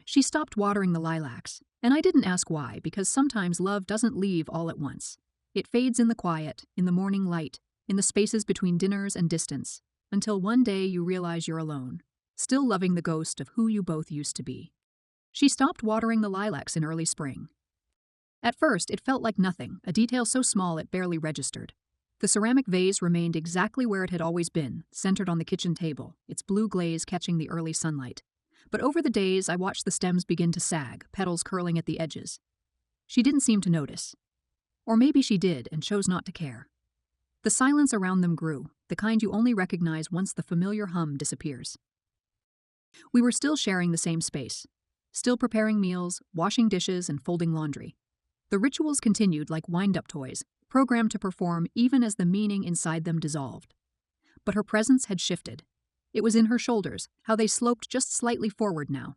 She stopped watering the lilacs, and I didn't ask why, because sometimes love doesn't leave all at once. It fades in the quiet, in the morning light, in the spaces between dinners and distance, until one day you realize you're alone, still loving the ghost of who you both used to be. She stopped watering the lilacs in early spring. At first, it felt like nothing, a detail so small it barely registered. The ceramic vase remained exactly where it had always been, centered on the kitchen table, its blue glaze catching the early sunlight. But over the days, I watched the stems begin to sag, petals curling at the edges. She didn't seem to notice. Or maybe she did and chose not to care. The silence around them grew, the kind you only recognize once the familiar hum disappears. We were still sharing the same space, still preparing meals, washing dishes, and folding laundry. The rituals continued like wind-up toys, programmed to perform even as the meaning inside them dissolved. But her presence had shifted. It was in her shoulders, how they sloped just slightly forward now.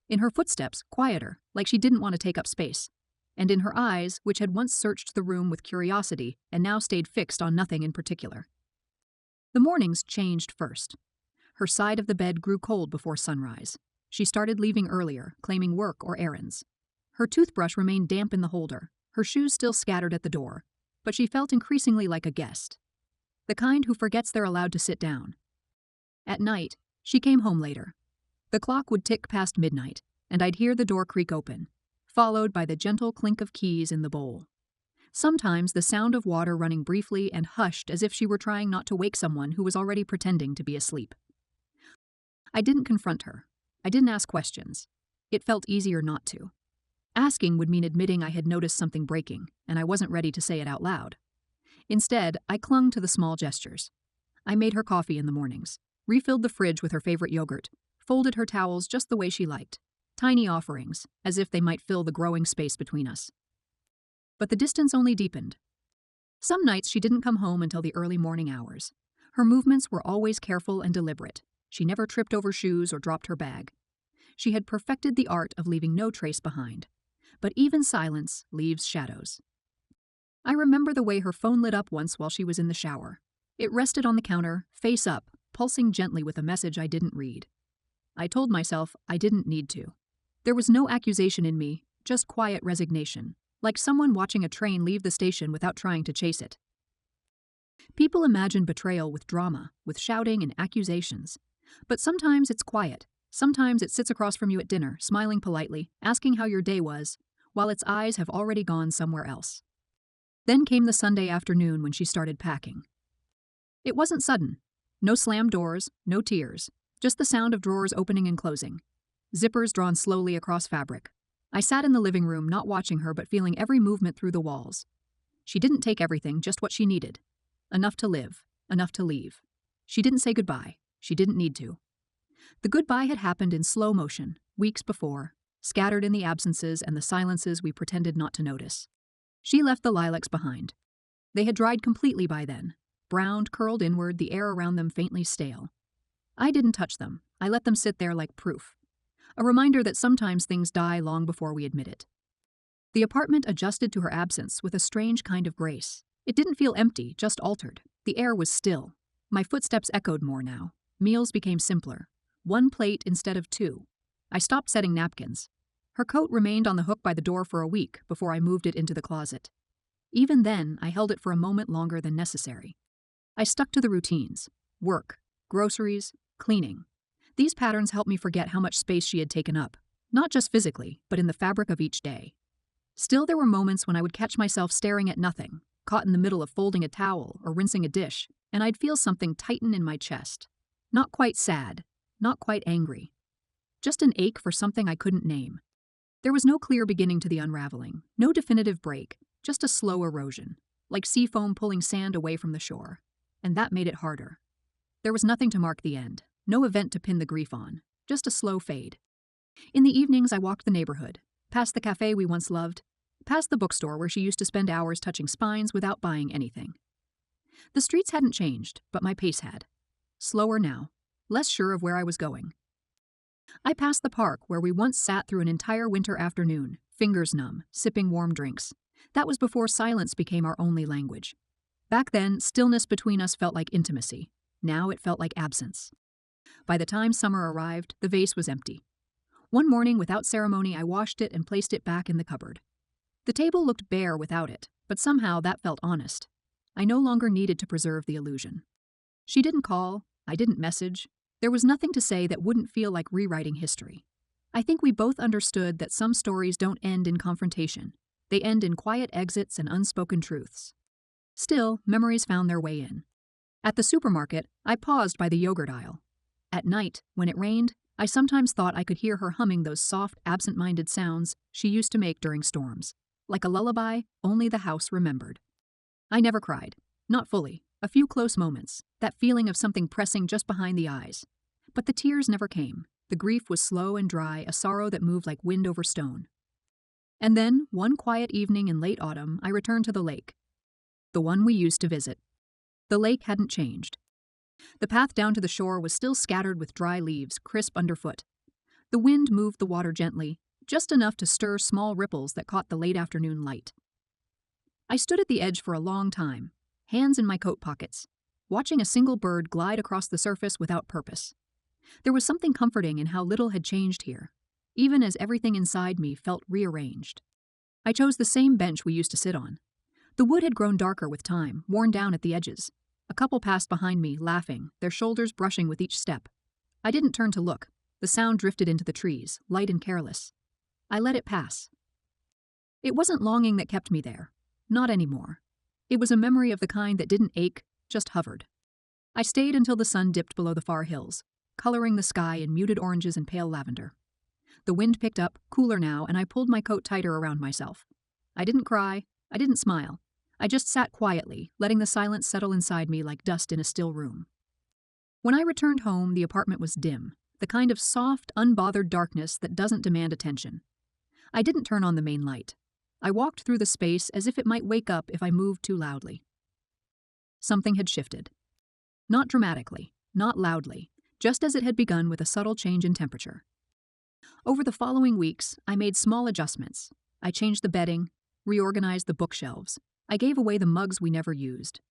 In her footsteps, quieter, like she didn't want to take up space. And in her eyes, which had once searched the room with curiosity and now stayed fixed on nothing in particular. The mornings changed first. Her side of the bed grew cold before sunrise. She started leaving earlier, claiming work or errands. Her toothbrush remained damp in the holder, her shoes still scattered at the door, but she felt increasingly like a guest. The kind who forgets they're allowed to sit down. At night, she came home later. The clock would tick past midnight, and I'd hear the door creak open, followed by the gentle clink of keys in the bowl. Sometimes the sound of water running briefly and hushed as if she were trying not to wake someone who was already pretending to be asleep. I didn't confront her. I didn't ask questions. It felt easier not to. Asking would mean admitting I had noticed something breaking, and I wasn't ready to say it out loud. Instead, I clung to the small gestures. I made her coffee in the mornings, refilled the fridge with her favorite yogurt, folded her towels just the way she liked. Tiny offerings, as if they might fill the growing space between us. But the distance only deepened. Some nights she didn't come home until the early morning hours. Her movements were always careful and deliberate. She never tripped over shoes or dropped her bag. She had perfected the art of leaving no trace behind. But even silence leaves shadows. I remember the way her phone lit up once while she was in the shower. It rested on the counter, face up, pulsing gently with a message I didn't read. I told myself I didn't need to. There was no accusation in me, just quiet resignation, like someone watching a train leave the station without trying to chase it. People imagine betrayal with drama, with shouting and accusations. But sometimes it's quiet. Sometimes it sits across from you at dinner, smiling politely, asking how your day was, while its eyes have already gone somewhere else. Then came the Sunday afternoon when she started packing. It wasn't sudden. No slammed doors, no tears, just the sound of drawers opening and closing. Zippers drawn slowly across fabric. I sat in the living room, not watching her but feeling every movement through the walls. She didn't take everything, just what she needed. Enough to live, enough to leave. She didn't say goodbye. She didn't need to. The goodbye had happened in slow motion, weeks before, scattered in the absences and the silences we pretended not to notice. She left the lilacs behind. They had dried completely by then, browned, curled inward, the air around them faintly stale. I didn't touch them. I let them sit there like proof. A reminder that sometimes things die long before we admit it. The apartment adjusted to her absence with a strange kind of grace. It didn't feel empty, just altered. The air was still. My footsteps echoed more now. Meals became simpler. One plate instead of two. I stopped setting napkins. Her coat remained on the hook by the door for a week before I moved it into the closet. Even then, I held it for a moment longer than necessary. I stuck to the routines. Work, groceries, cleaning. These patterns helped me forget how much space she had taken up, not just physically, but in the fabric of each day. Still, there were moments when I would catch myself staring at nothing, caught in the middle of folding a towel or rinsing a dish, and I'd feel something tighten in my chest. Not quite sad, not quite angry. Just an ache for something I couldn't name. There was no clear beginning to the unraveling, no definitive break, just a slow erosion, like sea foam pulling sand away from the shore. And that made it harder. There was nothing to mark the end, no event to pin the grief on, just a slow fade. In the evenings, I walked the neighborhood, past the cafe we once loved, past the bookstore where she used to spend hours touching spines without buying anything. The streets hadn't changed, but my pace had. Slower now, less sure of where I was going. I passed the park where we once sat through an entire winter afternoon, fingers numb, sipping warm drinks. That was before silence became our only language. Back then, stillness between us felt like intimacy. Now it felt like absence. By the time summer arrived, the vase was empty. One morning, without ceremony, I washed it and placed it back in the cupboard. The table looked bare without it, but somehow that felt honest. I no longer needed to preserve the illusion. She didn't call, I didn't message. There was nothing to say that wouldn't feel like rewriting history. I think we both understood that some stories don't end in confrontation. They end in quiet exits and unspoken truths. Still, memories found their way in. At the supermarket, I paused by the yogurt aisle. At night, when it rained, I sometimes thought I could hear her humming those soft, absent-minded sounds she used to make during storms. Like a lullaby, only the house remembered. I never cried. Not fully. A few close moments. That feeling of something pressing just behind the eyes. But the tears never came. The grief was slow and dry, a sorrow that moved like wind over stone. And then, one quiet evening in late autumn, I returned to the lake. The one we used to visit. The lake hadn't changed. The path down to the shore was still scattered with dry leaves, crisp underfoot. The wind moved the water gently, just enough to stir small ripples that caught the late afternoon light. I stood at the edge for a long time, hands in my coat pockets, watching a single bird glide across the surface without purpose. There was something comforting in how little had changed here, even as everything inside me felt rearranged. I chose the same bench we used to sit on. The wood had grown darker with time, worn down at the edges. A couple passed behind me, laughing, their shoulders brushing with each step. I didn't turn to look. The sound drifted into the trees, light and careless. I let it pass. It wasn't longing that kept me there. Not anymore. It was a memory of the kind that didn't ache, just hovered. I stayed until the sun dipped below the far hills, coloring the sky in muted oranges and pale lavender. The wind picked up, cooler now, and I pulled my coat tighter around myself. I didn't cry. I didn't smile. I just sat quietly, letting the silence settle inside me like dust in a still room. When I returned home, the apartment was dim, the kind of soft, unbothered darkness that doesn't demand attention. I didn't turn on the main light. I walked through the space as if it might wake up if I moved too loudly. Something had shifted. Not dramatically, not loudly, just as it had begun with a subtle change in temperature. Over the following weeks, I made small adjustments. I changed the bedding, reorganized the bookshelves. I gave away the mugs we never used.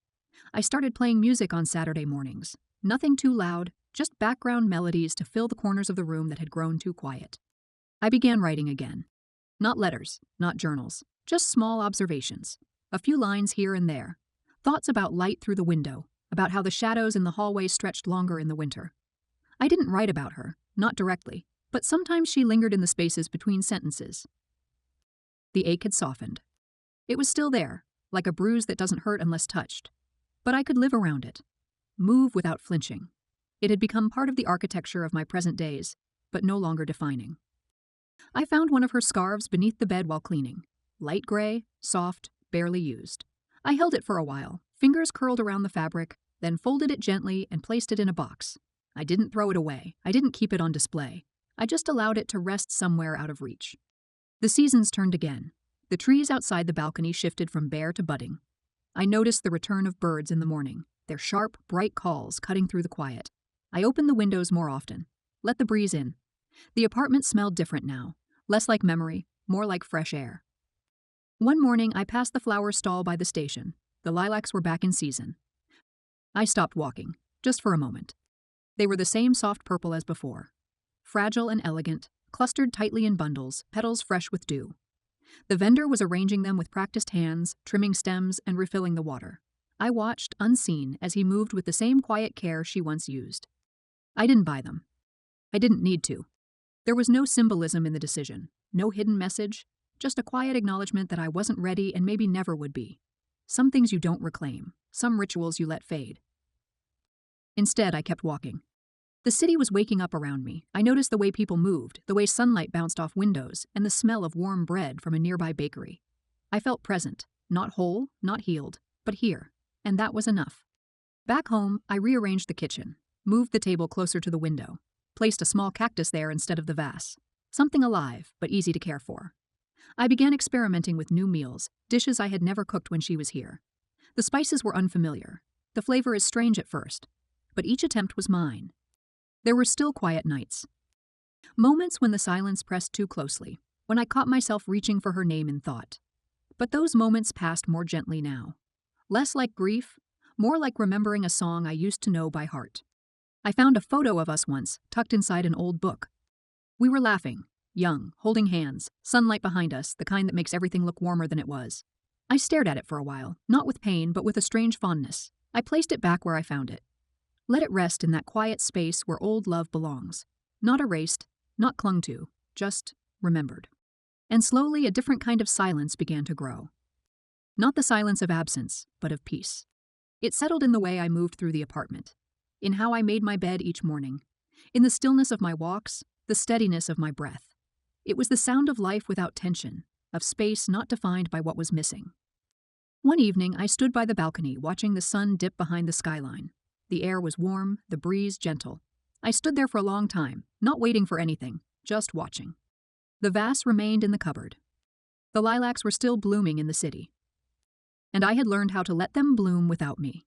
I started playing music on Saturday mornings. Nothing too loud, just background melodies to fill the corners of the room that had grown too quiet. I began writing again. Not letters, not journals, just small observations. A few lines here and there. Thoughts about light through the window, about how the shadows in the hallway stretched longer in the winter. I didn't write about her, not directly, but sometimes she lingered in the spaces between sentences. The ache had softened. It was still there, like a bruise that doesn't hurt unless touched. But I could live around it, move without flinching. It had become part of the architecture of my present days, but no longer defining. I found one of her scarves beneath the bed while cleaning. Light gray, soft, barely used. I held it for a while, fingers curled around the fabric, then folded it gently and placed it in a box. I didn't throw it away. I didn't keep it on display. I just allowed it to rest somewhere out of reach. The seasons turned again. The trees outside the balcony shifted from bare to budding. I noticed the return of birds in the morning, their sharp, bright calls cutting through the quiet. I opened the windows more often, let the breeze in. The apartment smelled different now, less like memory, more like fresh air. One morning, I passed the flower stall by the station. The lilacs were back in season. I stopped walking, just for a moment. They were the same soft purple as before. Fragile and elegant, clustered tightly in bundles, petals fresh with dew. The vendor was arranging them with practiced hands, trimming stems and refilling the water. I watched, unseen, as he moved with the same quiet care she once used. I didn't buy them. I didn't need to. There was no symbolism in the decision, no hidden message, just a quiet acknowledgement that I wasn't ready and maybe never would be. Some things you don't reclaim, some rituals you let fade. Instead, I kept walking. The city was waking up around me. I noticed the way people moved, the way sunlight bounced off windows, and the smell of warm bread from a nearby bakery. I felt present, not whole, not healed, but here, and that was enough. Back home, I rearranged the kitchen, moved the table closer to the window, placed a small cactus there instead of the vase, something alive, but easy to care for. I began experimenting with new meals, dishes I had never cooked when she was here. The spices were unfamiliar. The flavor is strange at first, but each attempt was mine. There were still quiet nights. Moments when the silence pressed too closely, when I caught myself reaching for her name in thought. But those moments passed more gently now. Less like grief, more like remembering a song I used to know by heart. I found a photo of us once, tucked inside an old book. We were laughing, young, holding hands, sunlight behind us, the kind that makes everything look warmer than it was. I stared at it for a while, not with pain, but with a strange fondness. I placed it back where I found it. Let it rest in that quiet space where old love belongs. Not erased, not clung to, just remembered. And slowly a different kind of silence began to grow. Not the silence of absence, but of peace. It settled in the way I moved through the apartment, in how I made my bed each morning, in the stillness of my walks, the steadiness of my breath. It was the sound of life without tension, of space not defined by what was missing. One evening, I stood by the balcony watching the sun dip behind the skyline. The air was warm, the breeze gentle. I stood there for a long time, not waiting for anything, just watching. The vase remained in the cupboard. The lilacs were still blooming in the city. And I had learned how to let them bloom without me.